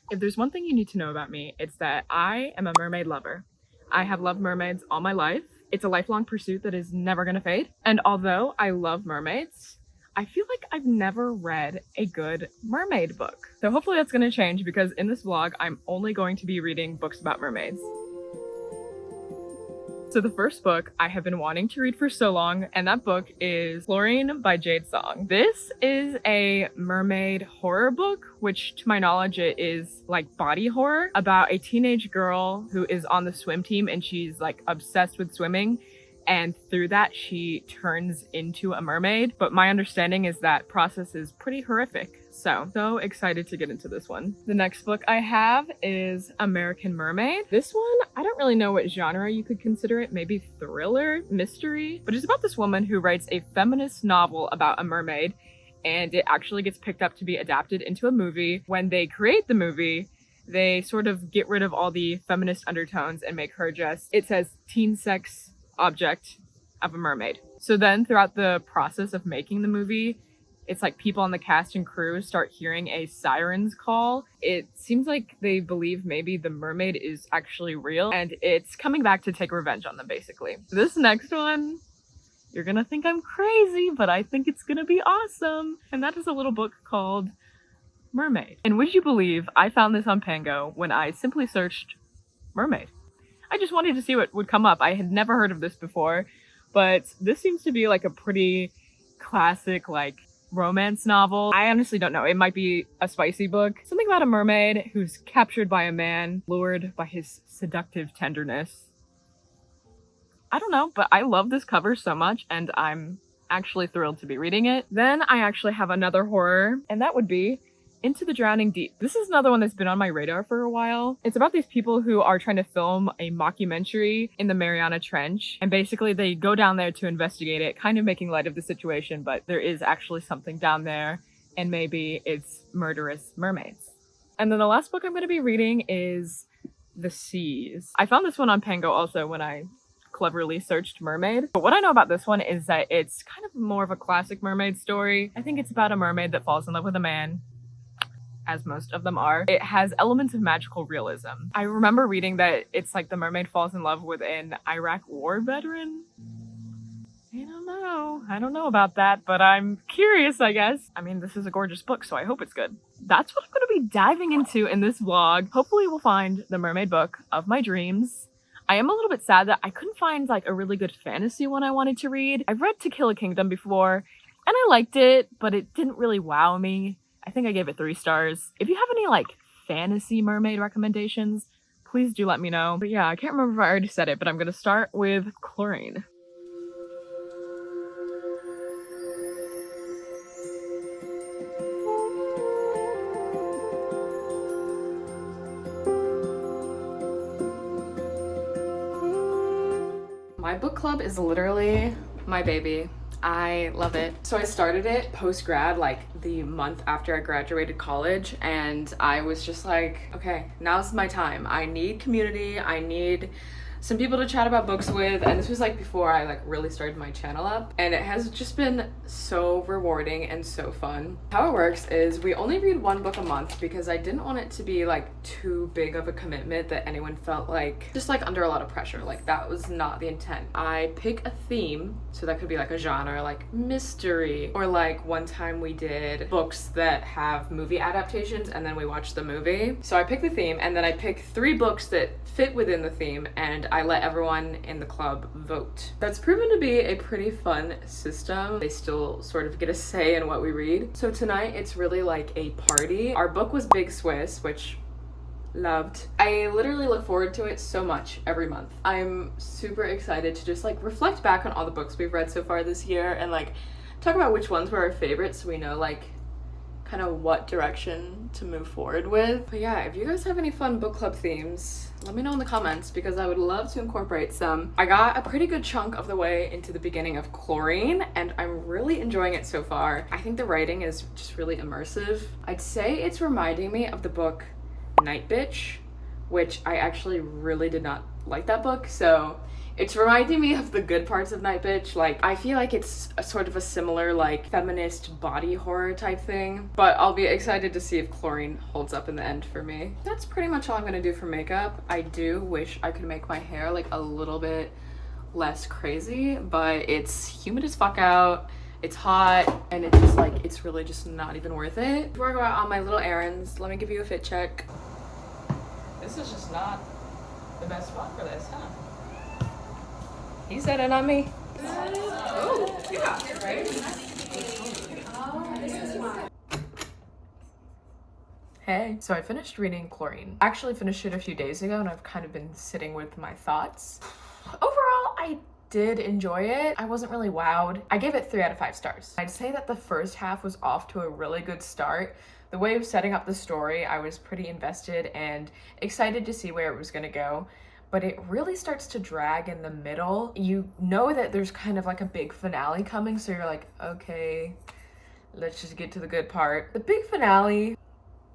If there's one thing you need to know about me, it's that I am a mermaid lover. I have loved mermaids all my life. It's a lifelong pursuit that is never gonna fade. And although I love mermaids, I feel like I've never read a good mermaid book. So hopefully that's gonna change because in this vlog, I'm only going to be reading books about mermaids. So the first book I have been wanting to read for so long, and that book is Chlorine by Jade Song. This is a mermaid horror book, which to my knowledge it is like body horror, about a teenage girl who is on the swim team and she's like obsessed with swimming. And through that, she turns into a mermaid. But my understanding is that process is pretty horrific. So excited to get into this one. The next book I have is American Mermaid. This one, I don't really know what genre you could consider it. Maybe thriller, mystery. But it's about this woman who writes a feminist novel about a mermaid. And it actually gets picked up to be adapted into a movie. When they create the movie, they sort of get rid of all the feminist undertones and make her just, it says teen sex object of a mermaid. So then throughout the process of making the movie, it's like people on the cast and crew start hearing a siren's call. It seems like they believe maybe the mermaid is actually real and it's coming back to take revenge on them basically. This next one, you're gonna think I'm crazy, but I think it's gonna be awesome. And that is a little book called Mermaid. And would you believe I found this on Pango when I simply searched mermaid? I just wanted to see what would come up. I had never heard of this before, but this seems to be like a pretty classic like romance novel. I honestly don't know. It might be a spicy book. Something about a mermaid who's captured by a man, lured by his seductive tenderness. I don't know, but I love this cover so much and I'm actually thrilled to be reading it. Then I actually have another horror, and that would be Into the Drowning Deep. This is another one that's been on my radar for a while. It's about these people who are trying to film a mockumentary in the Mariana Trench, and basically they go down there to investigate it, kind of making light of the situation, but there is actually something down there, and maybe it's murderous mermaids. And then the last book I'm going to be reading is The Seas. I found this one on Pango also when I cleverly searched mermaid. But what I know about this one is that it's kind of more of a classic mermaid story. I think it's about a mermaid that falls in love with a man, as most of them are. It has elements of magical realism. I remember reading that it's like the mermaid falls in love with an Iraq war veteran. I don't know about that, but I'm curious, I guess. I mean, this is a gorgeous book, so I hope it's good. That's what I'm going to be diving into in this vlog. Hopefully we'll find the mermaid book of my dreams. I am a little bit sad that I couldn't find like a really good fantasy one I wanted to read. I've read To Kill a Kingdom before, and I liked it, but it didn't really wow me. I think I gave it 3 stars. If you have any like fantasy mermaid recommendations, please do let me know. But yeah, I can't remember if I already said it, but I'm gonna start with Chlorine. My book club is literally my baby. I love it. So I started it post-grad, like the month after I graduated college, and I was just like, okay, now's my time. I need community. I need some people to chat about books with, and this was like before I like really started my channel up, and it has just been so rewarding and so fun. How it works is we only read 1 book a month because I didn't want it to be like too big of a commitment that anyone felt like just like under a lot of pressure. Like that was not the intent. I pick a theme, so that could be like a genre like mystery, or like one time we did books that have movie adaptations and then we watched the movie. So I pick the theme and then I pick 3 books that fit within the theme, and I let everyone in the club vote. That's proven to be a pretty fun system. They still sort of get a say in what we read. So tonight it's really like a party. Our book was Big Swiss, which loved. I literally look forward to it so much every month. I'm super excited to just like reflect back on all the books we've read so far this year and like talk about which ones were our favorites so we know like kind of what direction to move forward with. But yeah, if you guys have any fun book club themes, let me know in the comments because I would love to incorporate some. I got a pretty good chunk of the way into the beginning of Chlorine and I'm really enjoying it so far. I think the writing is just really immersive. I'd say it's reminding me of the book Night Bitch which I actually really did not like that book. So it's reminding me of the good parts of Night Bitch. Like, I feel like it's a sort of a similar, like, feminist body horror type thing. But I'll be excited to see if Chlorine holds up in the end for me. That's pretty much all I'm gonna do for makeup. I do wish I could make my hair, like, a little bit less crazy, but it's humid as fuck out. It's hot, and it's just, like, it's really just not even worth it. Before I go out on my little errands, let me give you a fit check. This is just not the best spot for this, huh? He said it on me. Oh, yeah, right? Hey. So I finished reading Chlorine. I actually finished it a few days ago, and I've kind of been sitting with my thoughts. Overall, I did enjoy it. I wasn't really wowed. I gave it 3 out of 5 stars. I'd say that the first half was off to a really good start. The way of setting up the story, I was pretty invested and excited to see where it was gonna go. But it really starts to drag in the middle. You know that there's kind of like a big finale coming, so you're like, okay, let's just get to the good part. The big finale,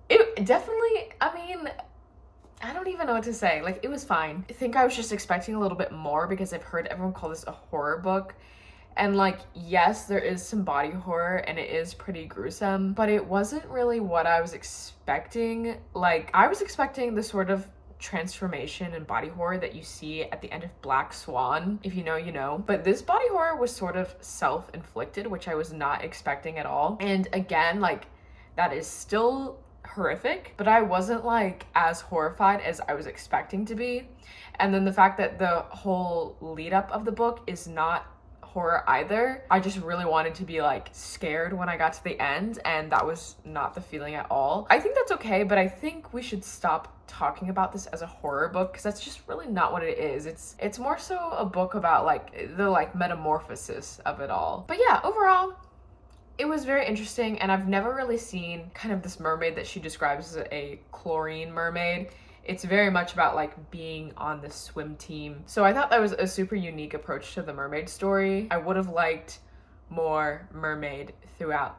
it definitely, I mean, I don't even know what to say. Like, it was fine. I think I was just expecting a little bit more because I've heard everyone call this a horror book. And like, yes, there is some body horror and it is pretty gruesome, but it wasn't really what I was expecting. Like, I was expecting the sort of transformation and body horror that you see at the end of Black Swan. If you know, you know. But this body horror was sort of self-inflicted, which I was not expecting at all. And again, like, that is still horrific, but I wasn't like as horrified as I was expecting to be. And then the fact that the whole lead up of the book is not horror either. I just really wanted to be like scared when I got to the end, and that was not the feeling at all. I think that's okay, but I think we should stop talking about this as a horror book because that's just really not what it is. It's more so a book about like the like metamorphosis of it all. But yeah, overall it was very interesting, and I've never really seen kind of this mermaid that she describes as a chlorine mermaid. It's very much about like being on the swim team. So I thought that was a super unique approach to the mermaid story. I would have liked more mermaid throughout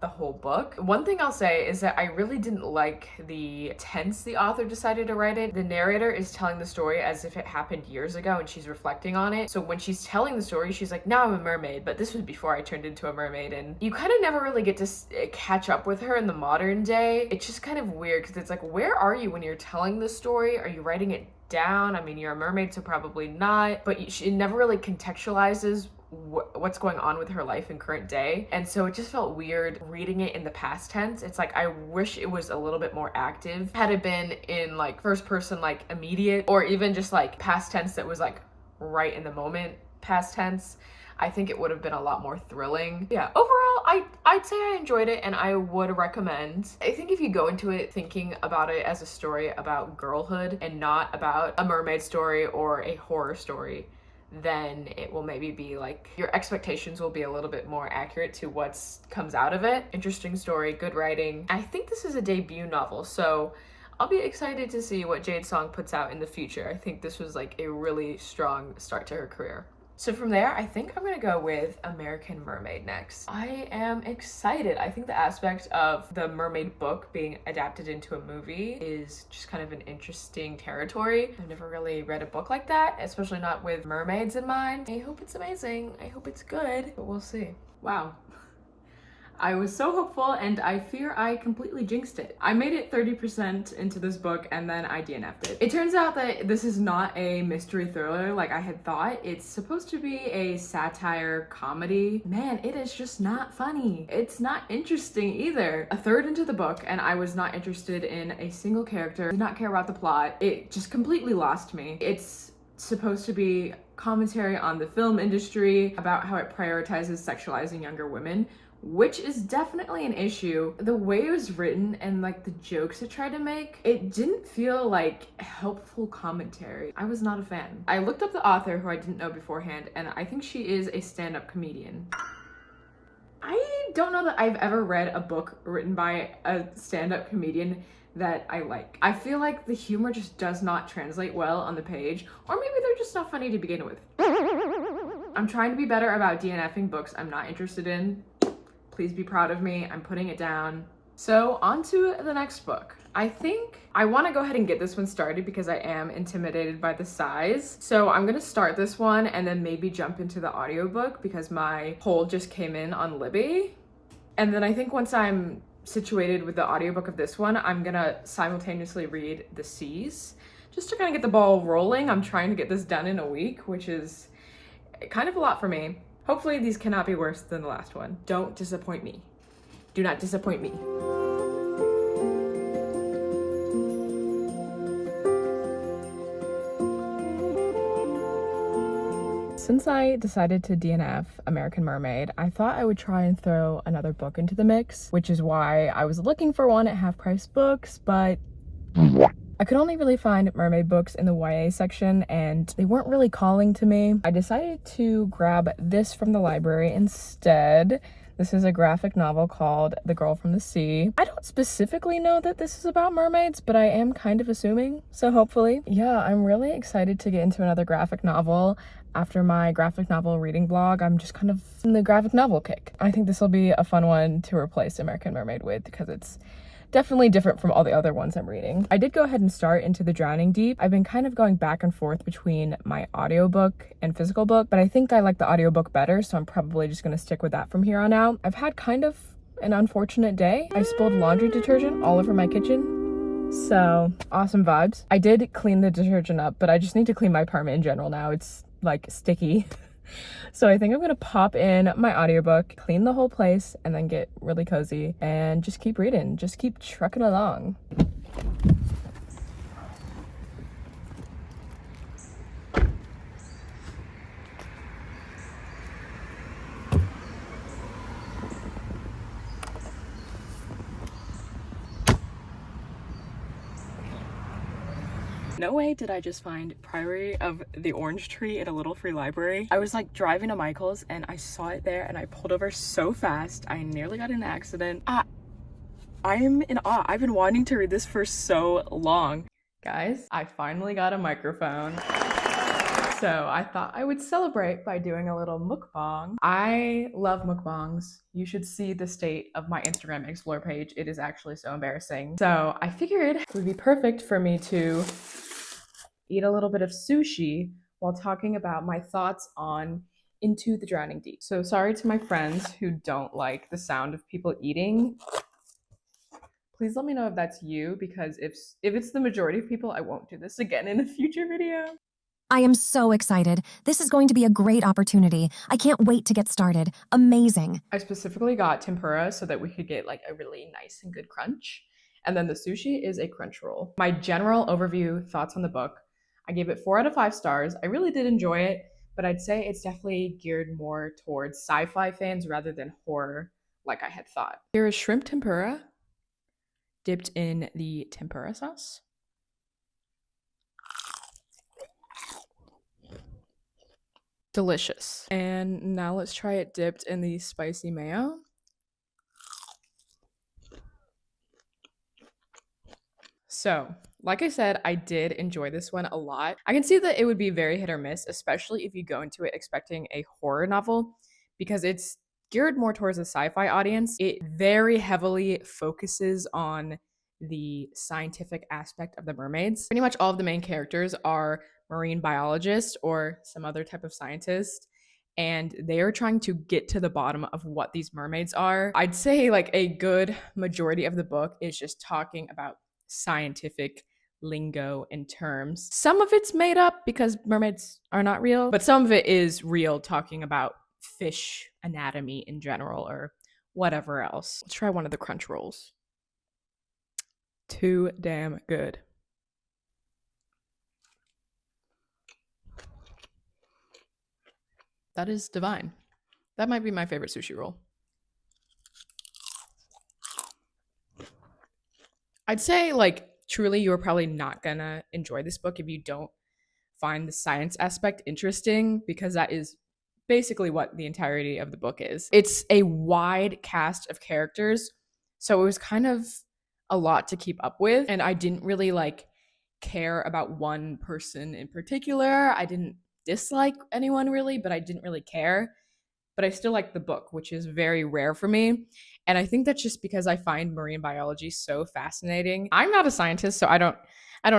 the whole book. One thing I'll say is that I really didn't like the tense the author decided to write it. The narrator is telling the story as if it happened years ago and she's reflecting on it. So when she's telling the story, she's like, now I'm a mermaid, but this was before I turned into a mermaid. And you kind of never really get to catch up with her in the modern day. It's just kind of weird because it's like, where are you when you're telling the story? Are you writing it down? I mean, you're a mermaid, so probably not, but it never really contextualizes what's going on with her life in current day. And so it just felt weird reading it in the past tense. It's like, I wish it was a little bit more active. Had it been in like first person, like immediate, or even just like past tense that was like right in the moment past tense, I think it would have been a lot more thrilling. Yeah, overall, I'd say I enjoyed it and I would recommend. I think if you go into it thinking about it as a story about girlhood and not about a mermaid story or a horror story, then it will maybe be like, your expectations will be a little bit more accurate to what comes out of it. Interesting story, good writing. I think this is a debut novel, so I'll be excited to see what Jade Song puts out in the future. I think this was like a really strong start to her career. So from there, I think I'm gonna go with American Mermaid next. I am excited. I think the aspect of the mermaid book being adapted into a movie is just kind of an interesting territory. I've never really read a book like that, especially not with mermaids in mind. I hope it's amazing. I hope it's good, but we'll see. Wow. I was so hopeful and I fear I completely jinxed it. I made it 30% into this book and then I DNF'd it. It turns out that this is not a mystery thriller like I had thought. It's supposed to be a satire comedy. Man, it is just not funny. It's not interesting either. A third into the book and I was not interested in a single character, did not care about the plot. It just completely lost me. It's supposed to be commentary on the film industry, about how it prioritizes sexualizing younger women, which is definitely an issue. The way it was written and like the jokes it tried to make, it didn't feel like helpful commentary. I was not a fan. I looked up the author, who I didn't know beforehand, and I think she is a stand-up comedian. I don't know that I've ever read a book written by a stand-up comedian that I like. I feel like the humor just does not translate well on the page, or maybe they're just not funny to begin with. I'm trying to be better about DNFing books I'm not interested in. Please be proud of me. I'm putting it down. So on to the next book. I think I want to go ahead and get this one started because I am intimidated by the size. So I'm going to start this one and then maybe jump into the audiobook because my poll just came in on Libby. And then I think once I'm situated with the audiobook of this one, I'm going to simultaneously read The Seas just to kind of get the ball rolling. I'm trying to get this done in a week, which is kind of a lot for me. Hopefully these cannot be worse than the last one. Don't disappoint me. Do not disappoint me. Since I decided to DNF American Mermaid, I thought I would try and throw another book into the mix, which is why I was looking for one at Half Price Books, but I could only really find mermaid books in the YA section and they weren't really calling to me. I decided to grab this from the library instead. This is a graphic novel called The Girl from the Sea. I don't specifically know that this is about mermaids, but I am kind of assuming, so hopefully. Yeah, I'm really excited to get into another graphic novel. After my graphic novel reading vlog, I'm just kind of in the graphic novel kick. I think this will be a fun one to replace American Mermaid with because it's definitely different from all the other ones I'm reading. I did go ahead and start Into the Drowning Deep. I've been kind of going back and forth between my audiobook and physical book, but I think I like the audiobook better, so I'm probably just gonna stick with that from here on out. I've had kind of an unfortunate day. I spilled laundry detergent all over my kitchen, so awesome vibes. I did clean the detergent up, but I just need to clean my apartment in general now. It's like sticky. So I think I'm gonna pop in my audiobook, clean the whole place, and then get really cozy and just keep reading, just keep trucking along. No way did I just find Priory of the Orange Tree at a little free library. I was like driving to Michael's and I saw it there and I pulled over so fast. I nearly got in an accident. I am in awe. I've been wanting to read this for so long. Guys, I finally got a microphone. So I thought I would celebrate by doing a little mukbang. I love mukbangs. You should see the state of my Instagram explore page. It is actually so embarrassing. So I figured it would be perfect for me to eat a little bit of sushi while talking about my thoughts on Into the Drowning Deep. So sorry to my friends who don't like the sound of people eating. Please let me know if that's you, because if it's the majority of people, I won't do this again in a future video. I am so excited. This is going to be a great opportunity. I can't wait to get started. Amazing. I specifically got tempura so that we could get like a really nice and good crunch. And then the sushi is a crunch roll. My general overview thoughts on the book. I gave it 4 out of 5 stars. I really did enjoy it, but I'd say it's definitely geared more towards sci-fi fans rather than horror like I had thought. Here is shrimp tempura dipped in the tempura sauce. Delicious. And now let's try it dipped in the spicy mayo. So, like I said, I did enjoy this one a lot. I can see that it would be very hit or miss, especially if you go into it expecting a horror novel, because it's geared more towards a sci-fi audience. It very heavily focuses on the scientific aspect of the mermaids. Pretty much all of the main characters are marine biologists or some other type of scientist, and they are trying to get to the bottom of what these mermaids are. I'd say like a good majority of the book is just talking about scientific lingo and terms. Some of it's made up because mermaids are not real, but some of it is real, talking about fish anatomy in general or whatever else. Let's try one of the crunch rolls. Too damn good. That is divine. That might be my favorite sushi roll. I'd say, like, truly, you're probably not gonna enjoy this book if you don't find the science aspect interesting, because that is basically what the entirety of the book is. It's a wide cast of characters, so it was kind of a lot to keep up with, and I didn't really, like, care about one person in particular. I didn't dislike anyone really, but I didn't really care. but I still like the book, which is very rare for me. And I think that's just because I find marine biology so fascinating. I'm not a scientist, so I don't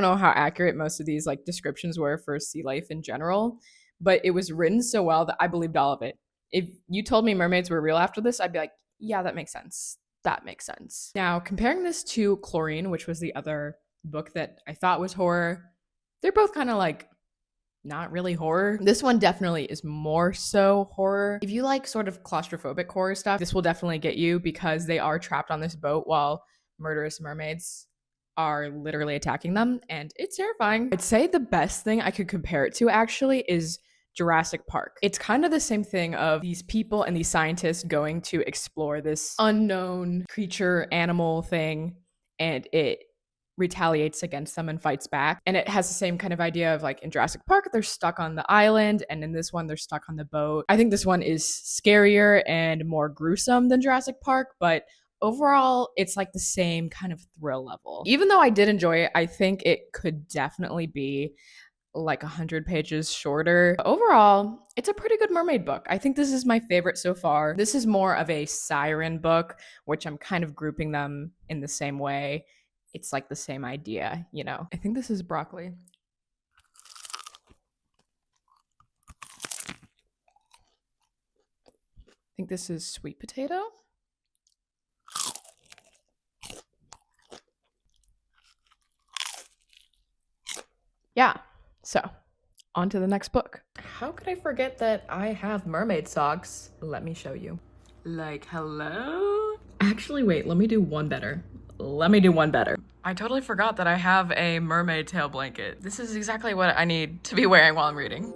know how accurate most of these like descriptions were for sea life in general, but it was written so well that I believed all of it. If you told me mermaids were real after this, I'd be like, yeah, that makes sense. That makes sense. Now, comparing this to Chlorine, which was the other book that I thought was horror, they're both kind of like not really horror. This one definitely is more so horror. If you like sort of claustrophobic horror stuff, this will definitely get you because they are trapped on this boat while murderous mermaids are literally attacking them, and it's terrifying. I'd say the best thing I could compare it to actually is Jurassic Park. It's kind of the same thing of these people and these scientists going to explore this unknown creature, animal thing, and it retaliates against them and fights back. And it has the same kind of idea of like in Jurassic Park, they're stuck on the island, and in this one, they're stuck on the boat. I think this one is scarier and more gruesome than Jurassic Park, but overall, it's like the same kind of thrill level. Even though I did enjoy it, I think it could definitely be like 100 pages shorter. Overall, it's a pretty good mermaid book. I think this is my favorite so far. This is more of a siren book, which I'm kind of grouping them in the same way. It's like the same idea, you know. I think this is broccoli. I think this is sweet potato. Yeah, so on to the next book. How could I forget that I have mermaid socks? Let me show you. Like, hello? Actually, wait, let me do one better. I totally forgot that I have a mermaid tail blanket. This is exactly what I need to be wearing while I'm reading.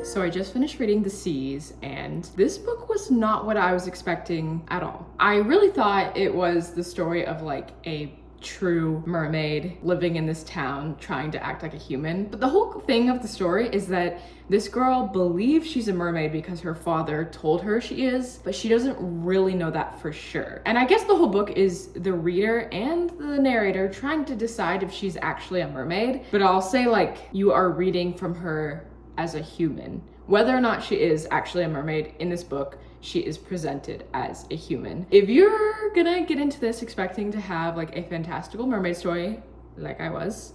So I just finished reading The Seas, and this book was not what I was expecting at all. I really thought it was the story of like a true mermaid living in this town trying to act like a human. But the whole thing of the story is that this girl believes she's a mermaid because her father told her she is, but she doesn't really know that for sure. And I guess the whole book is the reader and the narrator trying to decide if she's actually a mermaid. But I'll say like you are reading from her as a human. Whether or not she is actually a mermaid in this book, she is presented as a human. If you're gonna get into this expecting to have like a fantastical mermaid story, like I was,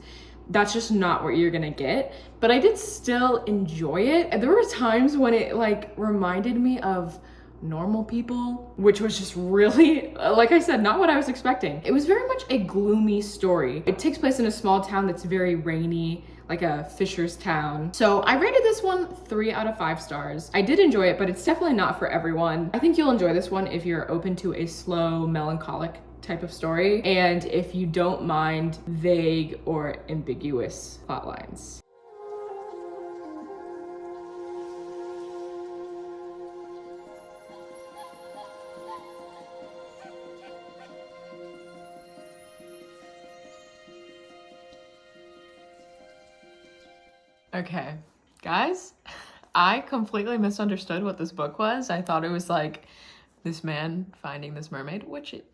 that's just not what you're gonna get. But I did still enjoy it. And there were times when it like reminded me of normal people, which was just really, like I said, not what I was expecting. It was very much a gloomy story. It takes place in a small town that's very rainy, like a fisher's town. So I rated this one 3 out of 5 stars. I did enjoy it, but it's definitely not for everyone. I think you'll enjoy this one if you're open to a slow, melancholic type of story, and if you don't mind vague or ambiguous plot lines. Okay, guys, I completely misunderstood what this book was. I thought it was like this man finding this mermaid, which it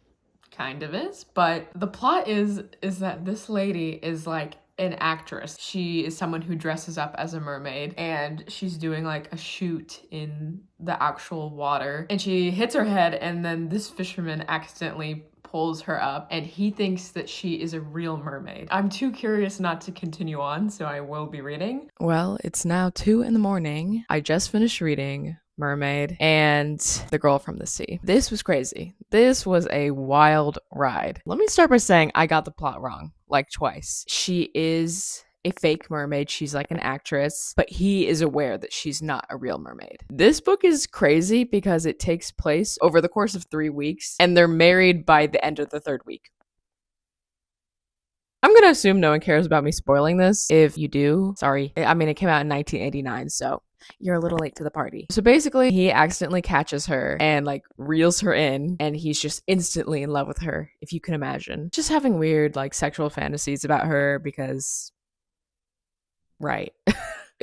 kind of is, but the plot is that this lady is like an actress. She is someone who dresses up as a mermaid, and she's doing like a shoot in the actual water, and she hits her head, and then this fisherman accidentally pulls her up, and he thinks that she is a real mermaid. I'm too curious not to continue on, so I will be reading. Well, it's now 2 in the morning. I just finished reading Mermaid and The Girl from the Sea. This was crazy. This was a wild ride. Let me start by saying I got the plot wrong, like twice. She is a fake mermaid. She's like an actress, but he is aware that she's not a real mermaid. This book is crazy because it takes place over the course of 3 weeks, and they're married by the end of the 3rd week. I'm gonna assume no one cares about me spoiling this. If you do, sorry. I mean, it came out in 1989, so you're a little late to the party. So basically, he accidentally catches her and like reels her in, and he's just instantly in love with her, if you can imagine. Just having weird like sexual fantasies about her because right.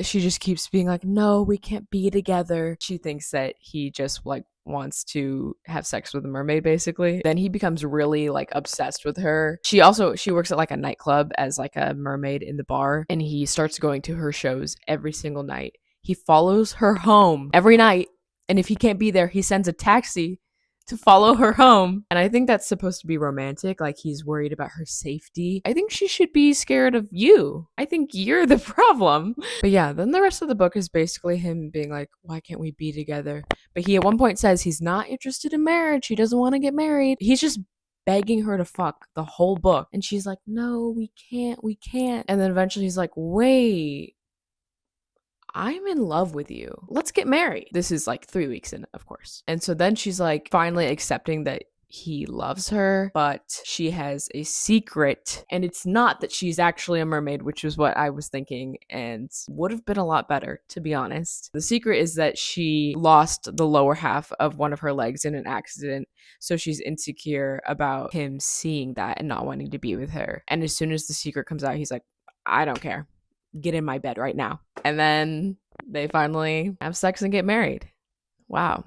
She just keeps being like, no, we can't be together. She thinks that he just like wants to have sex with a mermaid basically. Then he becomes really like obsessed with her. She works at like a nightclub as like a mermaid in the bar, and he starts going to her shows every single night. He follows her home every night, and if he can't be there, he sends a taxi to follow her home. And I think that's supposed to be romantic, like he's worried about her safety. I think she should be scared of you. I think you're the problem. But yeah, then the rest of the book is basically him being like, why can't we be together? But he at one point says he's not interested in marriage. He doesn't want to get married. He's just begging her to fuck the whole book. And she's like, no, we can't. And then eventually he's like, wait, I'm in love with you. Let's get married. This is like 3 weeks in, of course. And so then she's like finally accepting that he loves her, but she has a secret. And it's not that she's actually a mermaid, which is what I was thinking and would have been a lot better, to be honest. The secret is that she lost the lower half of one of her legs in an accident. So she's insecure about him seeing that and not wanting to be with her. And as soon as the secret comes out, he's like, I don't care. Get in my bed right now. And then they finally have sex and get married. Wow.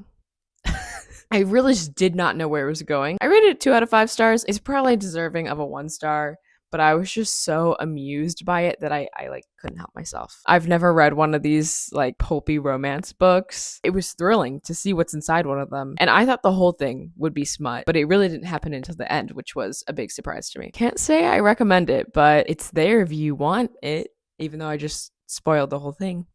I really just did not know where it was going. I rated it 2 out of 5 stars. It's probably deserving of a 1 star, but I was just so amused by it that I like couldn't help myself. I've never read one of these like pulpy romance books. It was thrilling to see what's inside one of them. And I thought the whole thing would be smut, but it really didn't happen until the end, which was a big surprise to me. Can't say I recommend it, but it's there if you want it, even though I just spoiled the whole thing.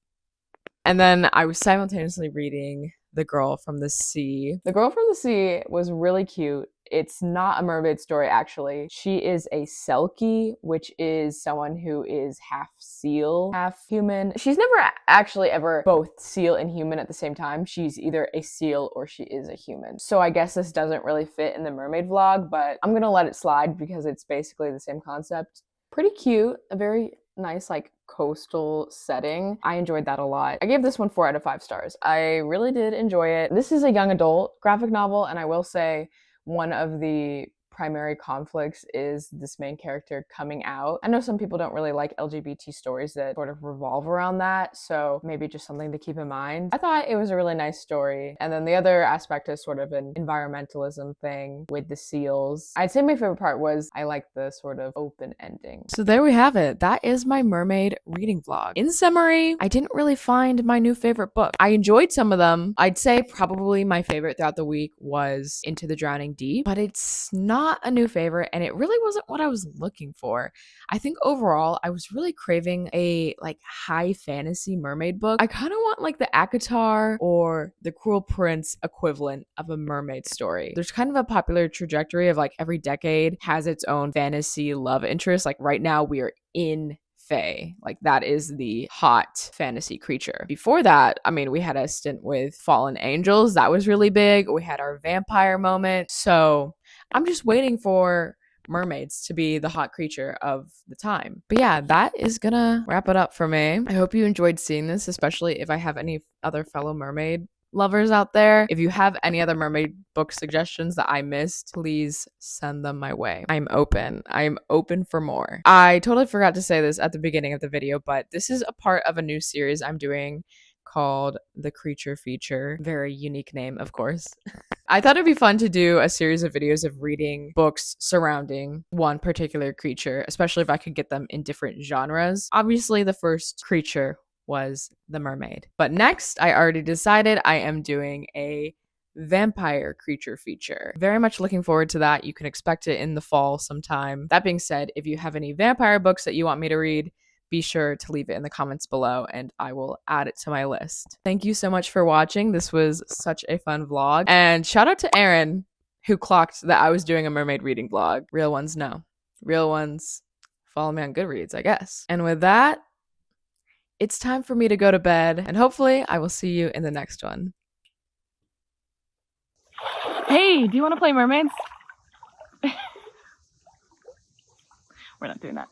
And then I was simultaneously reading The Girl from the Sea. The Girl from the Sea was really cute. It's not a mermaid story, actually. She is a selkie, which is someone who is half seal, half human. She's never actually ever both seal and human at the same time. She's either a seal or she is a human. So I guess this doesn't really fit in the mermaid vlog, but I'm gonna let it slide because it's basically the same concept. Pretty cute, a very nice like coastal setting. I enjoyed that a lot. I gave this one 4 out of 5 stars. I really did enjoy it. This is a young adult graphic novel, and I will say one of the primary conflicts is this main character coming out. I know some people don't really like LGBT stories that sort of revolve around that, so maybe just something to keep in mind. I thought it was a really nice story. And then the other aspect is sort of an environmentalism thing with the seals. I'd say my favorite part was I like the sort of open ending. So there we have it. That is my mermaid reading vlog. In summary, I didn't really find my new favorite book. I enjoyed some of them. I'd say probably my favorite throughout the week was Into the Drowning Deep, but it's not a new favorite, and it really wasn't what I was looking for. I think overall I was really craving a like high fantasy mermaid book. I kind of want like the ACOTAR or the Cruel Prince equivalent of a mermaid story. There's kind of a popular trajectory of like every decade has its own fantasy love interest. Like right now we are in fae. Like that is the hot fantasy creature. Before that, I mean, we had a stint with fallen angels. That was really big. We had our vampire moment. So I'm just waiting for mermaids to be the hot creature of the time. But yeah, that is gonna wrap it up for me. I hope you enjoyed seeing this, especially if I have any other fellow mermaid lovers out there. If you have any other mermaid book suggestions that I missed, please send them my way. I'm open for more. I totally forgot to say this at the beginning of the video, but this is a part of a new series I'm doing called The Creature Feature. Very unique name, of course. I thought it'd be fun to do a series of videos of reading books surrounding one particular creature, especially if I could get them in different genres. Obviously, the first creature was the mermaid. But next, I already decided I am doing a vampire creature feature. Very much looking forward to that. You can expect it in the fall sometime. That being said, if you have any vampire books that you want me to read, be sure to leave it in the comments below and I will add it to my list. Thank you so much for watching. This was such a fun vlog. And shout out to Aaron, who clocked that I was doing a mermaid reading vlog. Real ones know. Real ones follow me on Goodreads, I guess. And with that, it's time for me to go to bed, and hopefully I will see you in the next one. Hey, do you want to play mermaids? We're not doing that.